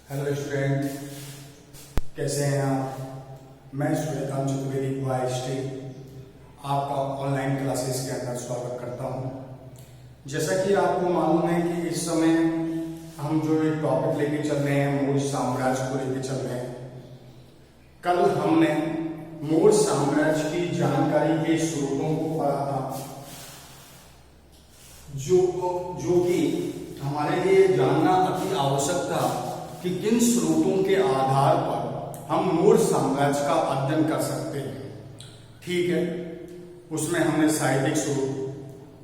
Hello student, कैसे हैं आप। मैं सूर्यकांत चतुर्वेदी वाईएसटी आपका ऑनलाइन क्लासेस के अंदर स्वागत करता हूं। जैसा कि आपको मालूम है कि इस समय हम जो एक टॉपिक लेके चल रहे हैं मौर्य साम्राज्य को लेके चल रहे हैं। कल हमने मौर्य साम्राज्य की जानकारी के स्रोतों को पढ़ा था, जो कि हमारे लिए जानना अति आवश्यक था कि किन स्रोतों के आधार पर हम मौर्य साम्राज्य का अध्ययन कर सकते हैं। ठीक है, उसमें हमने साहित्यिक स्रोत,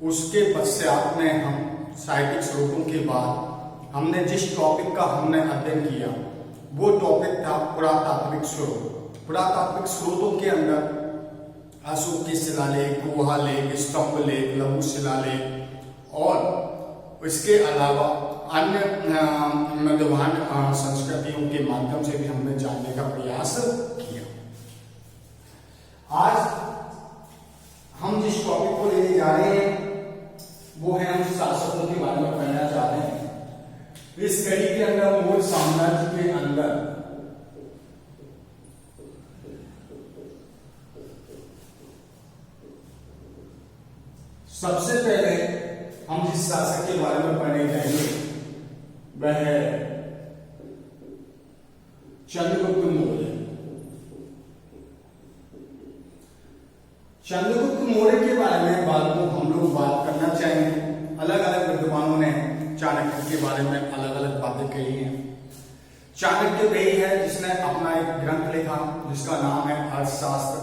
उसके पश्चात में हम साहित्यिक स्रोतों के बाद हमने जिस टॉपिक का हमने अध्ययन किया वो टॉपिक था पुरातात्विक स्रोत। पुरातात्विक स्रोतों के अंदर अशोक के शिलालेख, गुहा लेख, स्तंभ लेख, लघु शिलालेख और इसके अलावा अन्य मध्यवान संस्कृतियों के माध्यम से भी हमने जानने का प्रयास किया। आज हम जिस टॉपिक को लेने जा रहे हैं वो है, हम शासकों के बारे में पढ़ना चाहते हैं। इस कड़ी के अंदर मौर्य साम्राज्य के अंदर सबसे पहले हम जिस शासक के बारे में पढ़ने जाएंगे वह है चंद्रगुप्त मौर्य। चंद्रगुप्त मौर्य के बारे में हम लोग बात करना चाहेंगे। अलग अलग विद्वानों ने चाणक्य के बारे में अलग अलग बातें कही हैं। चाणक्य वही है जिसने अपना एक ग्रंथ लिखा जिसका नाम है अर्थशास्त्र।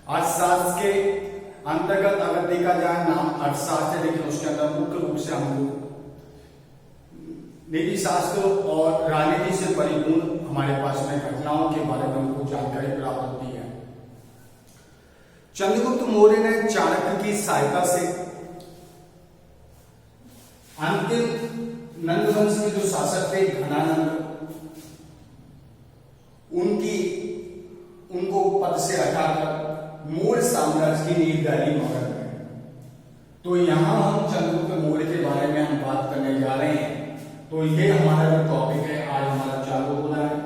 अर्थशास्त्र के अंतर्गत अगर देखा जाए नाम अर्थशास्त्र है, लेकिन उसके अंदर मुख्य रूप से हम लोग नीति शास्त्र और राजनीति से परिपूर्ण हमारे पास में घटनाओं के बारे में हमको जानकारी प्राप्त होती है। चंद्रगुप्त मौर्य ने चाणक्य की सहायता से अंतिम नंद वंश के जो शासक थे घनानंद, उनको पद से हटाकर मौर्य साम्राज्य की नींव डाली मगध में। तो यहां हम चंद्रगुप्त मौर्य के बारे में हम बात करने जा रहे हैं। तो ये हमारा जो टॉपिक है आज हमारा चालू होना है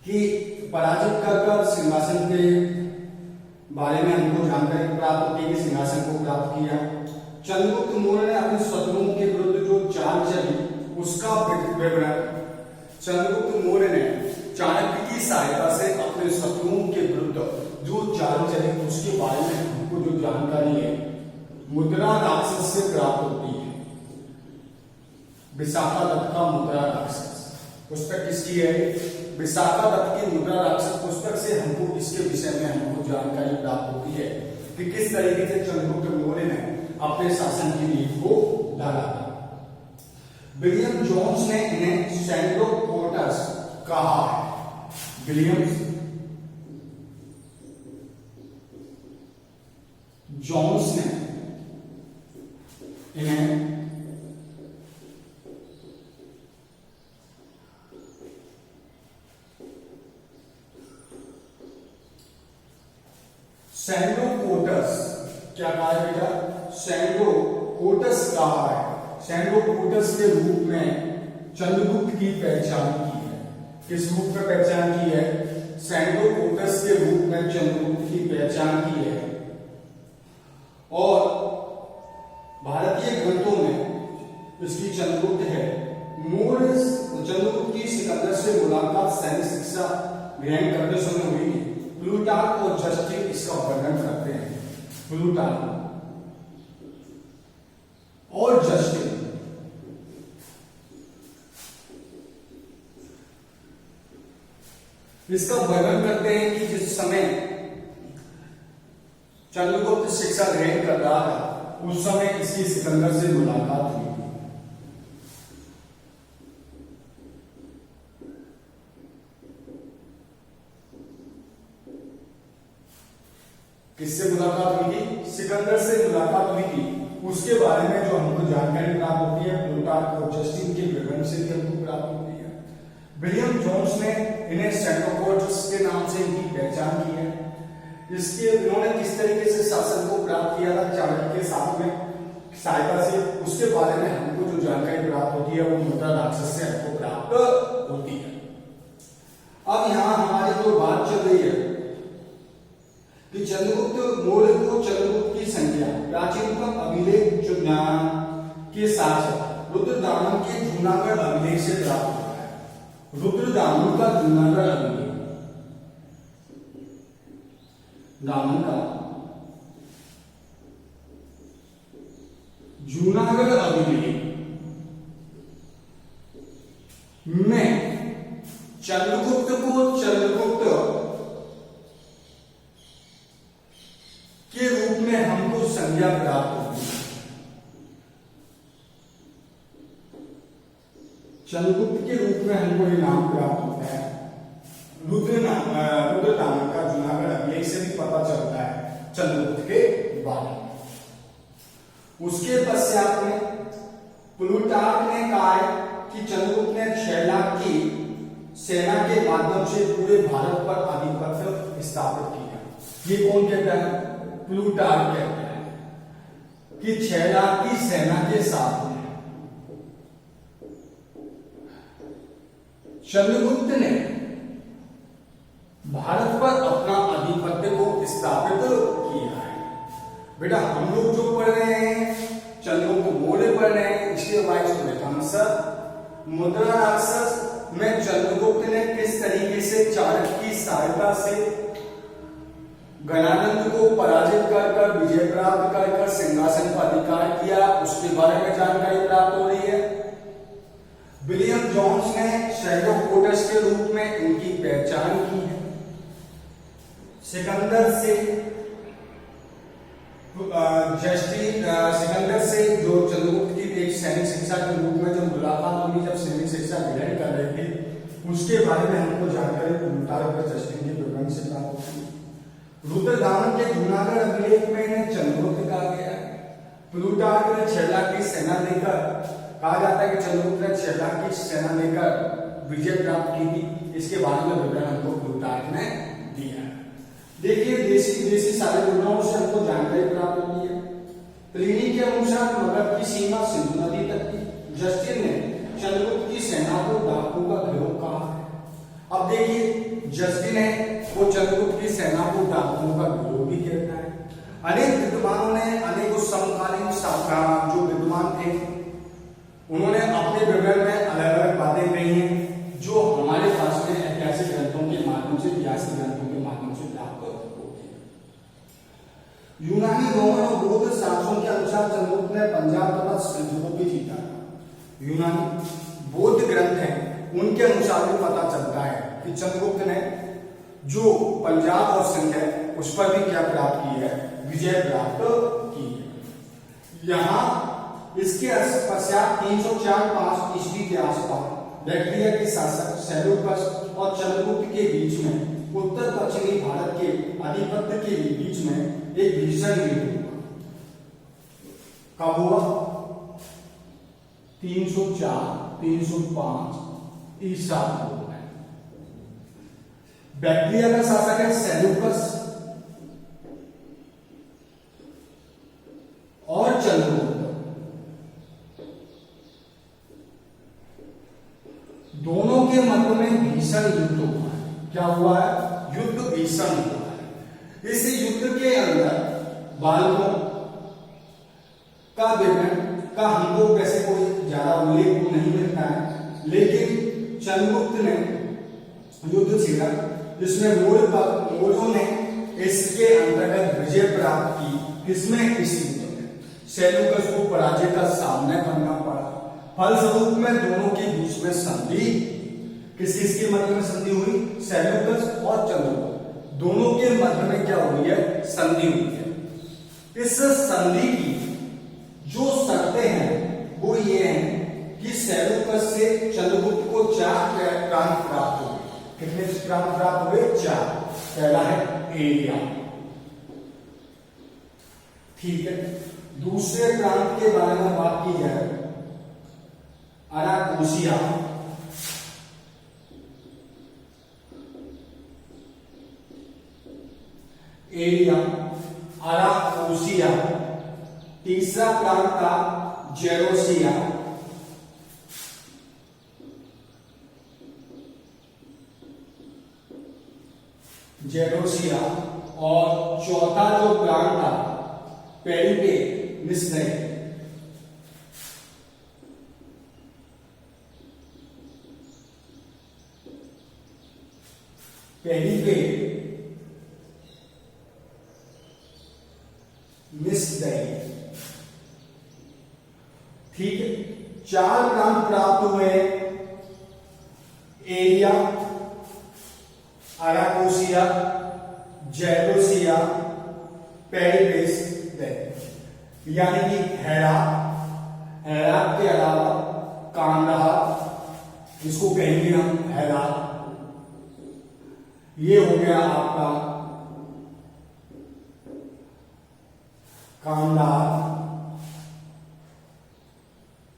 कि पराजित कर सिंहासन के बारे में हमको जानकारी प्राप्त होती है कि सिंहासन को प्राप्त किया। चंद्रगुप्त मौर्य ने अपने शत्रुओं के विरुद्ध जो चाल चली उसका विवरण चंद्रगुप्त मौर्य ने चाणक्य की सहायता से अपने शत्रुओं के विरुद्ध जो चाल चली उसके बारे में हमको जो जानकारी है मुद्रा राक्षस से प्राप्त होती है। विशाखा दत्त का मुद्रा राक्षस पुस्तक किसकी है? विशाखा दत्त की मुद्रा राक्षस पुस्तक से हमको इसके विषय में हमको जानकारी प्राप्त होती है कि किस तरीके से चंद्रगुप्त मौर्य ने अपने शासन की नींव को डाला। विलियम जोन्स ने इन्हें सैंडो पोर्टस कहा है। विलियम जोन्स ने इन्हें सैंडो पोर्टस क्या कहा है बेटा? सैंडो पोर्टस कहा है। सैंडो पोर्टस के रूप में चंद्रगुप्त की पहचान की है। किस रूप में पहचान की है? सैंडो पोर्टस के रूप में चंद्रगुप्त की पहचान की है। और भारतीय ग्रंथों में इसकी चंद्रगुप्त है। मौर्य चंद्रगुप्त की सिकंदर से मुलाकात सैन्य शिक्षा ग्रहण करते समय हुई थी। प्लूटार्क और जस्टिन इसका वर्णन करते हैं। प्लूटार्क और जस्टिन इसका वर्णन करते हैं कि जिस समय चंद्रगुप्त शिक्षा ग्रहण कर रहा था उस समय इसकी सिकंदर से मुलाकात हुई। किससे मुलाकात हुई थी? सिकंदर से मुलाकात हुई थी। उसके बारे में जो हमको जानकारी प्राप्त होती है प्लूटार्क और जस्टिन के विवरण से भी हमको प्राप्त होती है। विलियम जोन्स ने इन्हें सैंडोपोर्टस के नाम से इनकी पहचान की है। इसके इन्होंने किस तरीके से शासन को प्राप्त किया था चाणक्य के साथ में सहायता से, उसके बारे में हमको जो जानकारी प्राप्त होती है वो मुद्रा राक्षस से हमको प्राप्त होती है। अब यहाँ हमारी जो बात चल रही है कि चंद्रगुप्त मौर्य को चंद्रगुप्त की संख्या प्राचीनतम अभिलेख के साथ रुद्रदामन के जूनागढ़ अभिलेख से प्राप्त हुआ है। रुद्रदामन का जूनागढ़ अभिलेख, दामन का जूनागढ़ अभिलेख में चंद्रगुप्त को चंद्रगुप्त के रूप में हमको संज्ञा प्राप्त होती है। चंद्रगुप्त के रूप में हमको ये नाम प्राप्त होता है। रुद्रदामन का जूनागढ़ अभिलेख से भी पता चलता है चंद्रगुप्त के बारे में। उसके पश्चात में प्लूटार्क ने कहा है कि चंद्रगुप्त ने 6 लाख की सेना के माध्यम से पूरे भारत पर आधिपत्य स्थापित किया। ये कौन कहता है? प्लूटार्क कहता है कि 6 लाख की सेना के साथ में चंद्रगुप्त ने भारत पर अपना आधिपत्य को स्थापित किया है। बेटा हम लोग जो पढ़ रहे हैं चंद्रगुप्त मौर्य पढ़ रहे हैं, इसके वाइस मुद्रा राक्षस में चंद्रगुप्त ने किस तरीके से चाणक्य की सहायता से गणानंद को पराजित कर विजय प्राप्त कर सिंहासन पर अधिकार किया, उसके बारे में जानकारी प्राप्त हो रही है। विलियम जोन्स ने शेडो कोटस के रूप में इनकी पहचान की है। सिकंदर से जो चंद्रगुप्त की एक सैनिक शिक्षा के रूप में जो मुलाकात हुई, जब सैनिक शिक्षा ग्रहण कर रहे थे, उसके बारे में हमको जानकारी प्लूटार्क और जस्टिन के विवरण से प्राप्त हुई। रुद्रदामन के जूनागढ़ अभिलेख में इन्हें चंद्रगुप्त कहा गया है। प्लूटार्क ने 6 लाख की सेना लेकर, कहा जाता है कि चंद्रगुप्त ने 6 लाख की सेना लेकर विजय प्राप्त की थी। इसके बारे में विवरण हमको प्लूटार्क ने दिया है। देखिए देशी विदेशी सारे विवरणों से हमको जानकारी प्राप्त होती है। प्लिनी के अनुसार मगध की सीमा सिंधु नदी तक थी। जस्टिन ने चंद्रगुप्त की सेना को डाकुओं का गिरोह कहा है। अब देखिए जस्टिन है वो चंद्रगुप्त की सेना को डाकुओं का गिरोह भी कहता है। अनेक विद्वानों ने, अनेक समकालीन जो विद्वान थे, उन्होंने अपने विवरण में अलग अलग बातें कही हैं, जो हमारे पास में ऐतिहासिक ग्रंथों के माध्यम से, इतिहासिक ग्रंथों के माध्यम से प्राप्त होती है। यूनानी, रोमन और बौद्ध शास्त्रों के अनुसार चंद्रगुप्त ने पंजाब तथा सिंधु को भी जीता। यूनानी बौद्ध ग्रंथ हैं, उनके अनुसार भी पता चलता है कि चंद्रगुप्त ने जो पंजाब और सिंध है उस पर भी क्या प्राप्त की है? विजय प्राप्त की है। यहाँ इसके पश्चात 304-5 ईस्वी के आसपास बैक्ट्रिया के शासक सेल्यूकस और चंद्रगुप्त के बीच में, उत्तर पश्चिमी भारत के आधिपत्य के बीच में एक भीषण युद्ध हुआ। कब हुआ? 304-305 ईसा पूर्व में। बैक्ट्रिया का शासक है सेल्यूकस और चंद्रगुप्त, दोनों के मध्य में भीषण युद्ध हुआ है। क्या हुआ है? युद्ध भीषण हुआ है। इस युद्ध के अंदर बालकों का विवरण का हमको वैसे कोई ज्यादा उल्लेख तो नहीं मिलता है, लेकिन चंद्रगुप्त ने युद्ध छेड़ा, जिसमें मौर्यों ने इसके अंतर्गत विजय प्राप्त की। किसमें? इस युद्ध में सेल्यूकस को पराजय का सामना करना पड़ा। फलस्वरूप में दोनों के बीच में संधि, किसके मध्य में संधि हुई? सेल्यूकस और चंद्रगुप्त दोनों के मध्य में क्या हुई है? संधि हुई है। इस संधि की जो शर्तें हैं वो ये हैं कि सेल्यूकस से चंद्रगुप्त को 4 प्रांत प्राप्त हुए। कितने प्रांत प्राप्त हुए? 4। पहला है एरिया, ठीक है। दूसरे प्रांत के बारे में बात की जाए, अराकोसिया, एरिया, अराकोसिया तीसरा प्रांत था जेरोसिया, जेरोसिया, और चौथा जो प्रांत था पेरिपे मिस्र, पेरिपे मिस्र। ठीक है, 4 प्रांत प्राप्त हुए, एरिया, अराकोसिया, जेरोसिया, पेरिपेस, यानी कि हेरात, हेरात के अलावा कांदाहार, जिसको कहेंगे हम हेरात, ये हो गया आपका कांदाहार।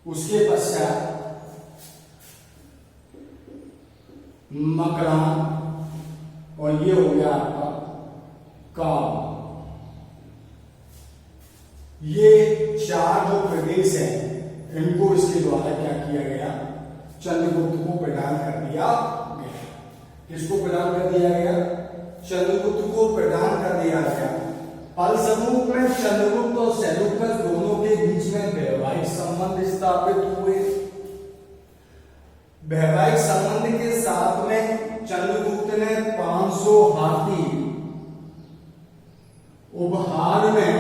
उसके पश्चात मकरान, और ये हो गया आपका काम। ये 4 जो प्रदेश है इनको इसके द्वारा क्या किया गया, चंद्रगुप्त को प्रदान कर दिया गया। किसको प्रदान कर दिया गया, चंद्रगुप्त को प्रदान कर दिया गया। फलस्वरूप में चंद्रगुप्त और सेल्यूकस दोनों के बीच में वैवाहिक संबंध स्थापित हुए। वैवाहिक संबंध के साथ में चंद्रगुप्त ने 500 हाथी उपहार में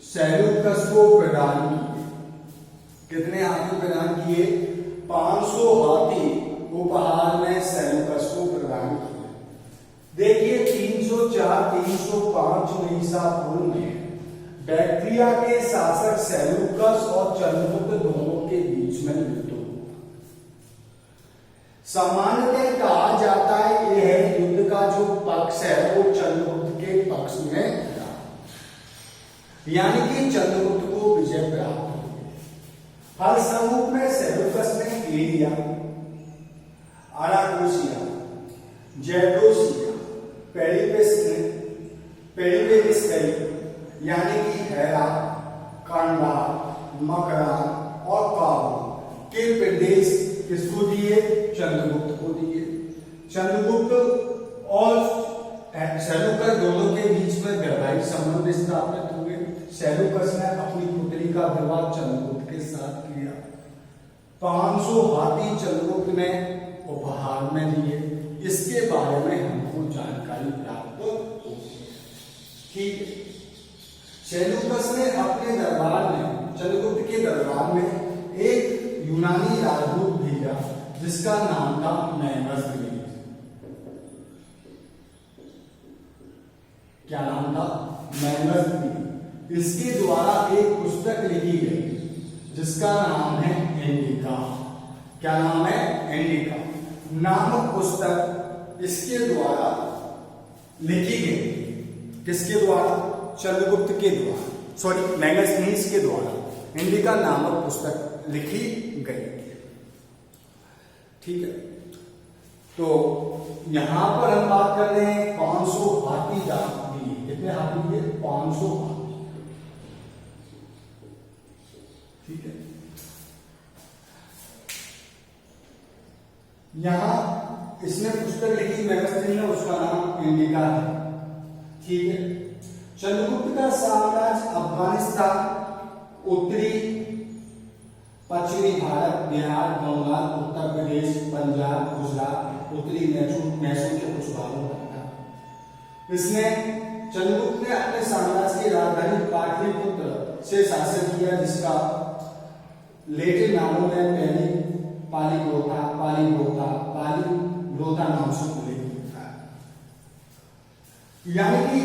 सेल्यूकस को प्रदान किए। कितने हाथी प्रदान किए, 500 हाथी उपहार में सेल्यूकस को प्रदान किए। देखिए 304-305 ईसा पूर्व में बैक्ट्रिया के शासक सेल्यूकस और चंद्रगुप्त दोनों के बीच में युद्ध हुआ। सामान्यतः कहा जाता है यह युद्ध का जो पक्ष है वो चंद्रगुप्त के पक्ष में था, यानी कि चंद्रगुप्त को विजय प्राप्त हुई। फलस्वरूप में सेल्यूकस ने एरिया, अराकोसिया, जेरोसिया, पेरिपेस यानी कि हेरात, कांदाहार, मकरान और काबुल के प्रदेश किसको दिए, चंद्रगुप्त को दिए। चंद्रगुप्त और सेल्यूकस दोनों के बीच में वैवाहिक संबंध स्थापित हुए। सेल्यूकस ने अपनी पुत्री का विवाह चंद्रगुप्त के साथ किया। 500 हाथी चंद्रगुप्त ने उपहार में दिए। इसके बारे में हमको जानकारी प्राप्त होगी। ठीक है, सेल्यूकस ने अपने दरबार में, चंद्रगुप्त के दरबार में एक यूनानी राजदूत भेजा जिसका नाम था मैगस। क्या नाम था, मैगस। इसके द्वारा एक पुस्तक लिखी गई जिसका नाम है इंडिका। क्या नाम है, इंडिका नामक पुस्तक इसके द्वारा लिखी गई। किसके द्वारा, चंद्रगुप्त के द्वारा, सॉरी मैगस्थनीज के द्वारा इंडिका नामक पुस्तक लिखी गई। ठीक है, तो यहां पर हम बात कर रहे हैं 500 हाथी दिए। कितने हाथी दिए, 500 हाथी। ठीक है, यहां इसने पुस्तक लिखी मैगस्थनी ने, उसका नाम इंडिका है। ठीक है, चंद्रगुप्त का साम्राज्य अफगानिस्तान, उत्तरी पश्चिमी भारत, बिहार, बंगाल, उत्तर प्रदेश, पंजाब, गुजरात, उत्तरी मैसूर के कुछ भागों तक था। इसने चंद्रगुप्त ने अपने साम्राज्य की राजधानी पाटलिपुत्र से शासन किया, जिसका लेटिन नामों में पहली पालीग्रोथा, पालीग्रोथा, पालीग्रोथा नाम से उल्लेख होता है। यानी कि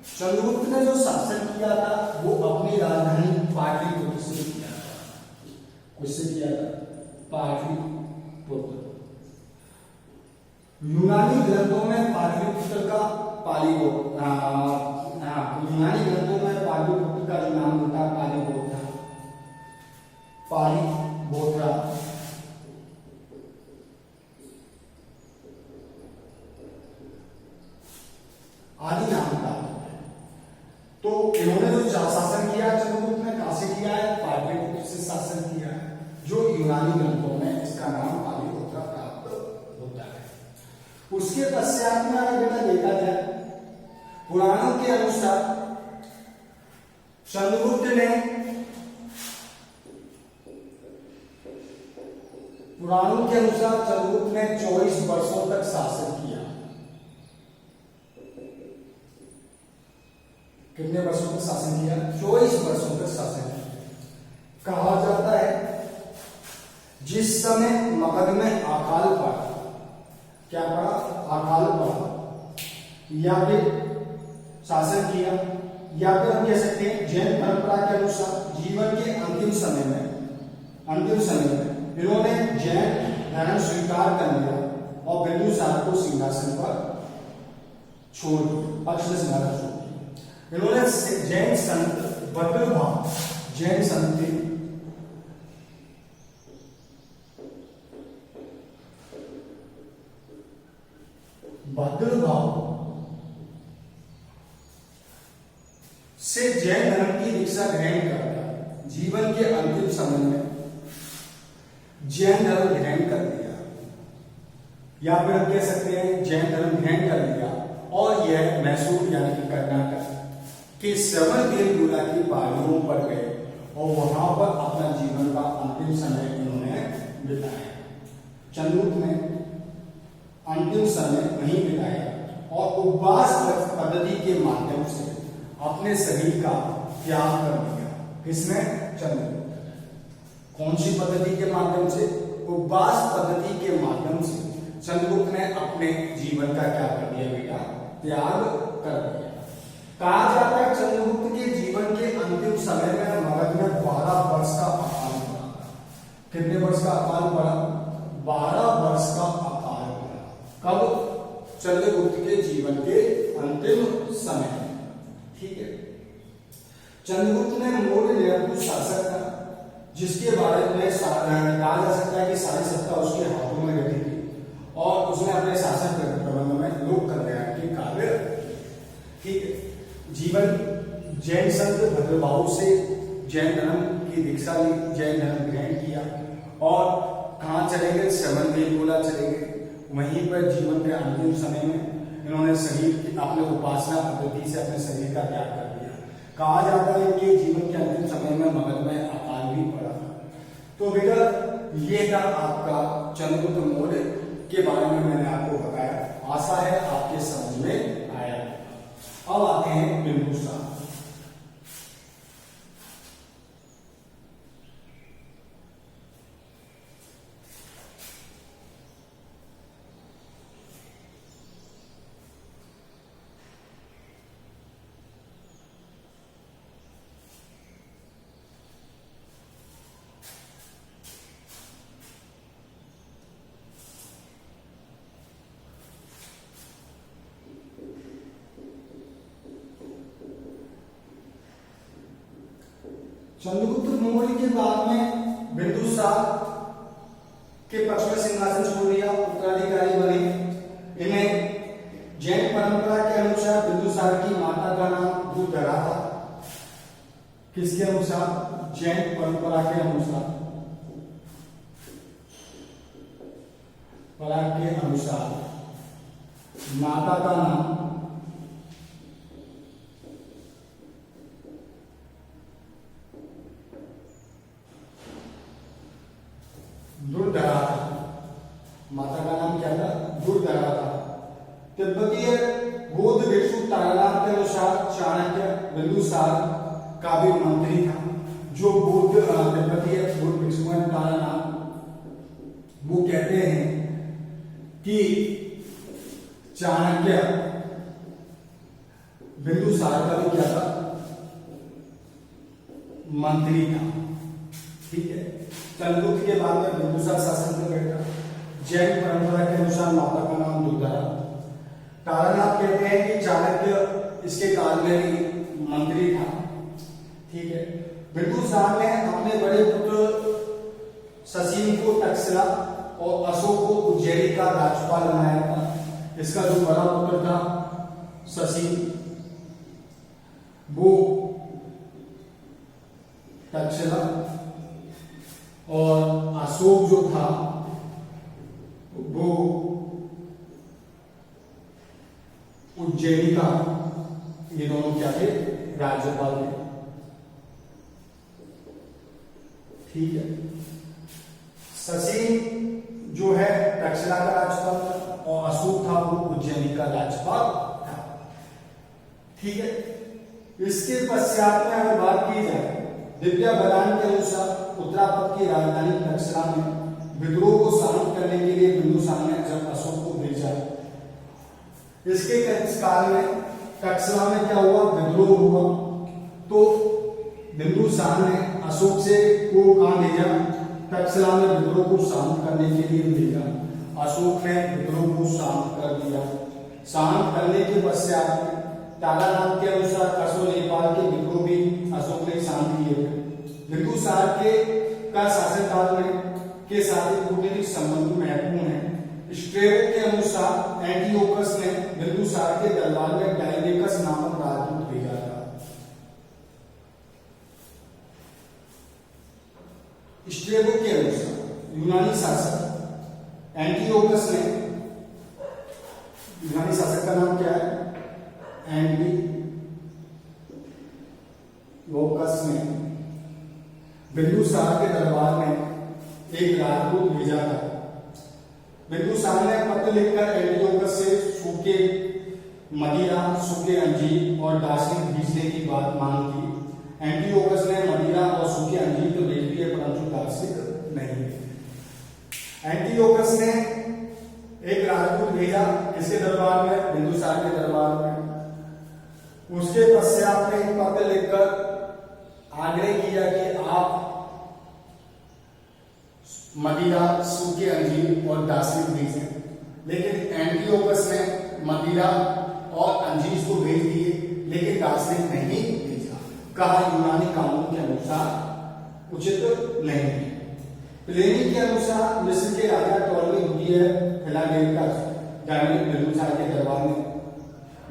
चंद्रगुप्त ने जो शासन किया था वो अपनी राजधानी पाटलिपुत्र से किया था। किससे किया था, पाटलिपुत्र। यूनानी ग्रंथों में पाटलिपुत्र का यूनानी ग्रंथों में पाटलिपुत्र का जो नाम होता है पालीग्रोथा, पालीग्रोथा। आदि नाम का। यूनानी ग्रंथों में इसका नाम पालिपुत्र प्राप्त होता है। उसके पश्चात में अगर बेटा देखा जाए, पुराणों के अनुसार चंद्रगुप्त ने 24 वर्षों तक शासन किया। कितने वर्षों तक शासन किया? 24 वर्षों तक शासन किया। कहा जाता है जिस समय मगध में अकाल पड़ा, क्या पड़ा? अकाल पड़ा, या फिर शासन किया, या फिर हम कह सकते हैं जैन परंपरा के अनुसार जीवन के अंतिम समय में इन्होंने जैन धर्म स्वीकार कर लिया और बिंदुसार को सिंहासन पर छोड़ दिया, पक्ष में सिंहासन छोड़ दिया। इन्होंने जैन संत भद्रभाव, जैन संत भद्रभाव से जैन धर्म की दीक्षा ग्रहण कर लिया। जीवन के अंतिम समय में जैन धर्म ग्रहण कर लिया, या फिर हम कह सकते हैं जैन धर्म ग्रहण कर लिया, और यह मैसूर यानी कि कर्नाटक के श्रवणबेलगोला की पहाड़ियों पर गए और वहां पर अपना जीवन का अंतिम समय इन्होंने बिताया। चंद्रगुप्त ने अंतिम समय वहीं बिताया और उपवास पद्धति के माध्यम से अपने शरीर का त्याग कर दिया। किसने? चंद्रगुप्त। कौन सी पद्धति के माध्यम से? उपवास पद्धति के माध्यम से चंद्रगुप्त ने अपने जीवन का क्या कर दिया बेटा? त्याग कर दिया। कहा जाता है चंद्रगुप्त के जीवन के अंतिम समय में मगध में 12 वर्ष का अकाल पड़ा। कितने वर्ष का अकाल पड़ा? 12 वर्ष का अकाल पड़ा। कब? चंद्रगुप्त के जीवन के अंतिम समय। ठीक है। चंद्रगुप्त ने मौर्य निरंकुश शासक था, जिसके बारे में कहा जा सकता है कि सारी सत्ता उसके हाथों में रहती थी और उसने अपने शासन प्रबंध में लोक कल्याण के कार्य। ठीक है। जीवन जैन संत भद्रभाव से जैन धर्म की दीक्षा ली, जैन धर्म ग्रहण किया और कहाँ चले गए? श्रवणबेलगोला चले गए। वहीं पर जीवन के अंतिम समय में इन्होंने शरीर की अपने उपासना पद्धति से अपने शरीर का त्याग कर दिया। कहा जाता है कि जीवन के अंतिम समय में मगध में अकाल भी पड़ा था। तो बेटा ये था आपका चंद्रगुप्त मौर्य के बारे में मैंने आपको बताया। आशा है आपके समझ में आया। अब आते हैं बिंदुसार। चंद्रगुप्त मौर्य के बाद में बिंदुसार के पक्ष में सिंहासन छोड़ दिया, उत्तराधिकारी बने। इन्हें जैन परंपरा के अनुसार बिंदुसार की माता का नाम दुर्धरा था। किसके अनुसार? जैन परंपरा के अनुसार माता का नाम दुर्धरा था। माता का नाम क्या था? दुर्धरा था। तिब्बतीय बौद्ध भिक्षु तारानाथ के अनुसार चाणक्य बिंदुसार का भी मंत्री था। जो बौद्ध तिब्बतीय बौद्ध भिक्षु हैं तारानाथ, वो कहते हैं कि चाणक्य बिंदुसार का भी क्या था? मंत्री था। ठीक है। चंद्रगुप्त के बाद में बिंदुसार शासन पर बैठा। जैन परंपरा के अनुसार माता का नाम दुर्धरा। तारानाथ कहते हैं कि चाणक्य इसके काल में भी मंत्री था। ठीक है। बिंदुसार ने अपने बड़े पुत्र ससीम को तक्षशिला और अशोक को उज्जैनी का राज्यपाल बनाया था। इसका जो बड़ा पुत्र था ससीम, वो तक्षशिला और अशोक जो था वो उज्जैनी का, ये दोनों क्या थे, राज्यपाल थे। ठीक है। शशि जो है तक्षशिला का राज्यपाल था और अशोक था वो उज्जैनी का राज्यपाल था। ठीक है। इसके पश्चात में अगर बात की जाए, दिव्या बदान के अनुसार उत्तरापद की राजधानी तक्षशिला में विद्रोह को शांत करने के लिए बिंदुसार ने जब अशोक को भेजा, इसके काल में तक्षशिला में क्या हुआ, विद्रोह हुआ। तो बिंदुसार ने अशोक से को कहां भेजा, तक्षशिला में विद्रोह को शांत करने के लिए भेजा। अशोक ने विद्रोह को शांत कर दिया। शांत करने के पश्चात तारानाथ के अनुसार अशोक नेपाल के विद्रोह भी अशोक ने शांत किए। बिंदुसार के का शासनकाल में के साथ कूटनीतिक संबंध महत्वपूर्ण है। स्ट्रेबो के अनुसार एंटियोकस ने बिंदुसार के दरबार में डायनेकस नामक राजदूत भेजा था। स्ट्रेबो के अनुसार यूनानी शासक एंटियोकस ने, यूनानी शासक का नाम क्या है, एंटियोकस ने बिंदुसार के दरबार में एक राजदूत भेजा था। बिंदुसार ने पत्र लिखकर एंटियोकस से सूखे मदिरा, सूखे अंजीर और दार्शनिक भेजने की बात मांग की। एंटियोकस ने मदिरा और सूखे अंजीर तो भेज दिए परंतु दार्शनिक नहीं। एंटियोकस ने एक राजदूत भेजा किसके दरबार में, बिंदुसार के दरबार में। उसके पश्चात में पत्र लिखकर आग्रह किया कि आप मदिरा, सूखे अंजीर और दार्शनिक भेजें। लेकिन एंटियोकस ने मदिरा और अंजीर को भेज दिए लेकिन दार्शनिक नहीं भेजा। कहा यूनानी कानून के अनुसार उचित नहीं है। प्लेनी के अनुसार मिस्र के राजा टॉलमी द्वितीय बिंदुसार के दरबार में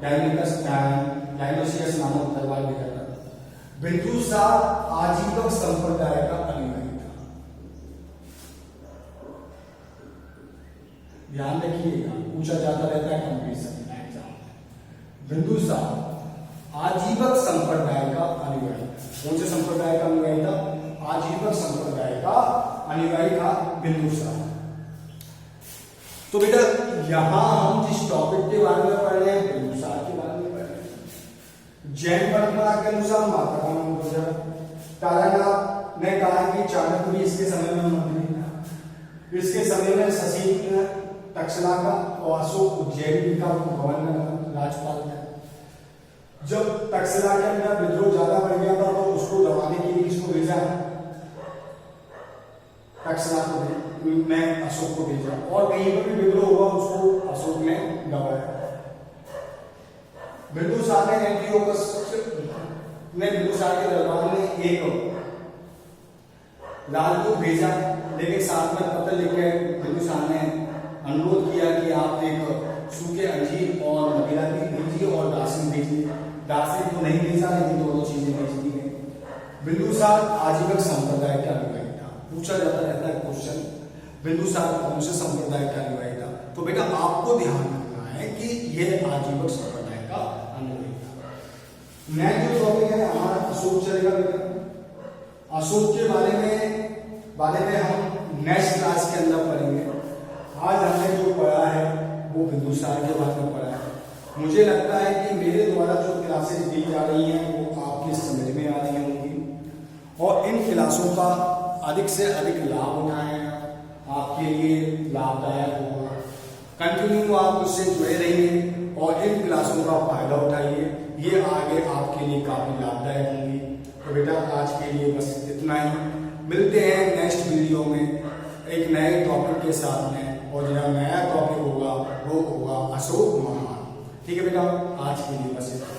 डायनोसियस नामक दरबार में था। बिंदुसार आजीवक संप्रदाय का अनुयायी था। ध्यान रखिएगा, पूछा जाता रहता है कंपटीशन एग्जाम में। बिंदुसार आजीवक संप्रदाय का अनुयायी। कौन से संप्रदाय का अनुयायी था, आजीवक संप्रदाय का अनुयायी था बिंदुसार। तो बेटा यहां हम जिस टॉपिक के बारे में पढ़ रहे हैं बिंदुसार के बारे में पढ़ रहे हैं। जैन परंपरा के अनुसार माता का नाम गुजरा। तारानाथ ने कहा कि चाणक्य इसके समय में मंत्री था। इसके समय में शशि तक्षशिला का और अशोक उज्जैन का गवर्नर राज्यपाल था। जब तक्षशिला के अंदर विद्रोह ज्यादा बढ़ गया था तो उसको दबाने के लिए किसको भेजा, तक्षशिला को मैं अशोक को भेजा। और कहीं पर भी विद्रोह हुआ उसको अशोक ने दबाया। बिंदुसार ने एंटियोकस ने बिंदुसार के दरबार में एक राजदूत भेजा, लेकिन साथ में पत्र लिखकर बिंदुसार ने अनुरोध किया कि आप एक सूखे अंजीर और मदिरा की भेजिए और दार्शनिक भेजिए। दार्शनिक तो नहीं भेजा लेकिन दोनों चीजें भेज दी गई। बिंदुसार आजीवक संप्रदाय का अनुयायी था। पूछा जाता रहता है क्वेश्चन, बिंदुसार कौन से संप्रदाय का अनुयायी था। तो बेटा आपको ध्यान रखना है कि यह आजीवक संप्रदाय का अनुयायी था। नेक्स्ट जो टॉपिक है हमारा अशोक चलेगा बेटा। अशोक के बारे में हम नेक्स्ट क्लास के अंदर पढ़ेंगे। आज हमने जो पढ़ा है वो बिंदुसार के बारे में पढ़ा है। मुझे लगता है कि मेरे द्वारा जो क्लासेस दी जा रही हैं वो आपकी समझ में आ रही होंगी और इन क्लासों का अधिक से अधिक लाभ उठाएं, आपके लिए लाभदायक होगा। कंटिन्यू आप उससे जुड़े रहिए और इन क्लासों का फायदा उठाइए, ये आगे आपके लिए काफी लाभदायक होंगी। तो बेटा आज के लिए बस इतना ही। मिलते हैं नेक्स्ट वीडियो में एक नए टॉपिक के साथ में, और जो नया टॉपिक होगा वो होगा अशोक महान। ठीक है बेटा, आज के लिए बस इतना।